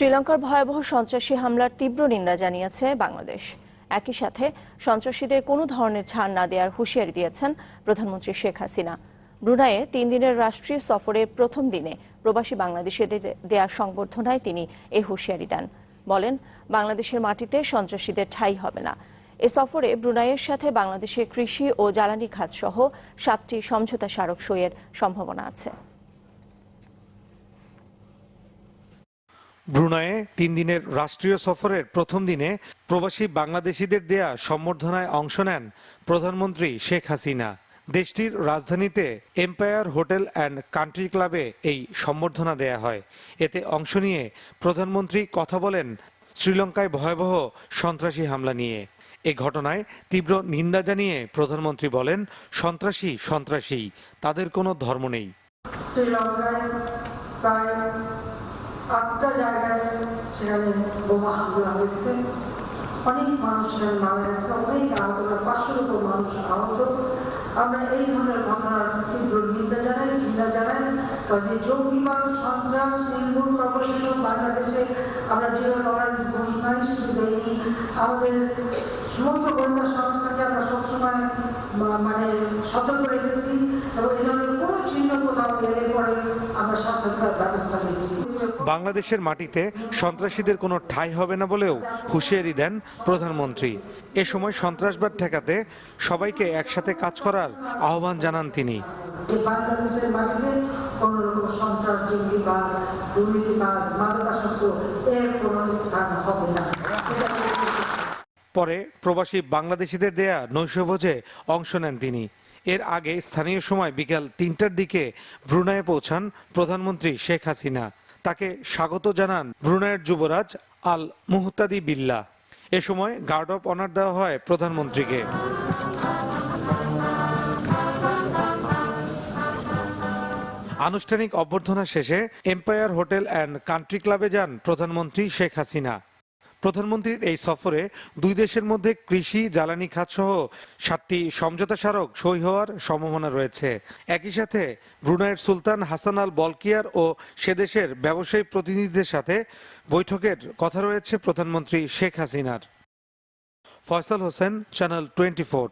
শ্রীলঙ্কার ভয়াবহ সন্ত্রাসী হামলার তীব্র নিন্দা জানিয়েছে বাংলাদেশ। একই সাথে সন্ত্রাসীদের কোনো ধরনের ছাড় না দেওয়ার হুঁশিয়ারি দিয়েছেন প্রধানমন্ত্রী শেখ হাসিনা। ব্রুনাইয়ে 3 দিনের রাষ্ট্রীয় সফরের প্রথম দিনে প্রবাসী বাংলাদেশিদের দেয়া সংবর্ধনায় তিনি এই হুঁশিয়ারি দেন। বলেন, বাংলাদেশের মাটিতে সন্ত্রাসীদের ঠাঁই হবে না। এ সফরে ব্রুনাইয়ের সাথে বাংলাদেশের কৃষি ও জ্বালানি খাত সহ 7টি সমঝোতা স্মারক সইয়ের সম্ভাবনা আছে। ব্রুনাইয়ে 3 দিনের রাষ্ট্রীয় সফরের প্রথম দিনে প্রবাসী বাংলাদেশিদের দেয়া সম্বর্ধনায় অংশ নেন প্রধানমন্ত্রী শেখ হাসিনা। দেশটির রাজধানীতে এম্পায়ার হোটেল অ্যান্ড কান্ট্রি ক্লাবে এই সম্বর্ধনা দেয়া হয়। এতে অংশ নিয়ে প্রধানমন্ত্রী কথা বলেন শ্রীলঙ্কায় ভয়াবহ সন্ত্রাসী হামলা নিয়ে। এ ঘটনায় তীব্র নিন্দা জানিয়ে প্রধানমন্ত্রী বলেন, সন্ত্রাসী তাদের কোনো ধর্ম নেই। শ্রীলঙ্কায় প্রায় 8টা জায়গায় সেখানে বোমা হামলা হয়েছে, অনেক মানুষ সেখানে মারা গেছে, অনেক আহত, 500-এর উপর মানুষ আহত। আমরা এই ধরনের ঘটনার তীব্র নিন্দা জানাই। তবে জঙ্গিবাদ, সন্ত্রাস নির্মূল করার জন্য বাংলাদেশে আমরা জিরো টলারেন্স ঘোষণায় শুধু দেইনি, আমাদের সমস্ত গোয়েন্দা সংস্থাকে আমরা সবসময় সতর্ক রেখেছি এবং এই ধরনের কোনো চিহ্ন কোথাও এলে পরে আমরা শাসকের ব্যবস্থা নিচ্ছি। বাংলাদেশের মাটিতে সন্ত্রাসীদের কোনো ঠাঁই হবে না বলেও হুঁশিয়ারি দেন প্রধানমন্ত্রী। এ সময় সন্ত্রাসবাদ ঠেকাতে সবাইকে একসাথে কাজ করার আহ্বান জানান তিনি। বাংলাদেশের মাটিতে কোন রকম সন্ত্রাস, জঙ্গিবাদ, দুর্নীতিবাজ, মাদকাসক্ত এর কোনো স্থান হবে না। পরে প্রবাসী বাংলাদেশিদের দেয়া নৈশভোজে অংশ নেন তিনি। এর আগে স্থানীয় সময় বিকেল 3টার দিকে ব্রুনাইয়ে পৌঁছান প্রধানমন্ত্রী শেখ হাসিনা। তাকে স্বাগত জানান ব্রুনাইয়ের যুবরাজ আল মুহতাদি বিল্লাহ। এ সময় গার্ড অফ অনার দেওয়া হয় প্রধানমন্ত্রীকে। আনুষ্ঠানিক অভ্যর্থনা শেষে এম্পায়ার হোটেল অ্যান্ড কান্ট্রি ক্লাবে যান প্রধানমন্ত্রী শেখ হাসিনা। প্রধানমন্ত্রীর এই সফরে 2 দেশের মধ্যে কৃষি, জ্বালানি খাত সহ 7টি সমঝোতা স্মারক সই হওয়ার সম্ভাবনা রয়েছে। একই সাথে ব্রুনাইয়ের সুলতান হাসান আল বলকিয়ার ও সে দেশের ব্যবসায়ী প্রতিনিধিদের সাথে বৈঠকের কথা রয়েছে প্রধানমন্ত্রী শেখ হাসিনার। ফয়সাল হোসেন, চ্যানেল 24।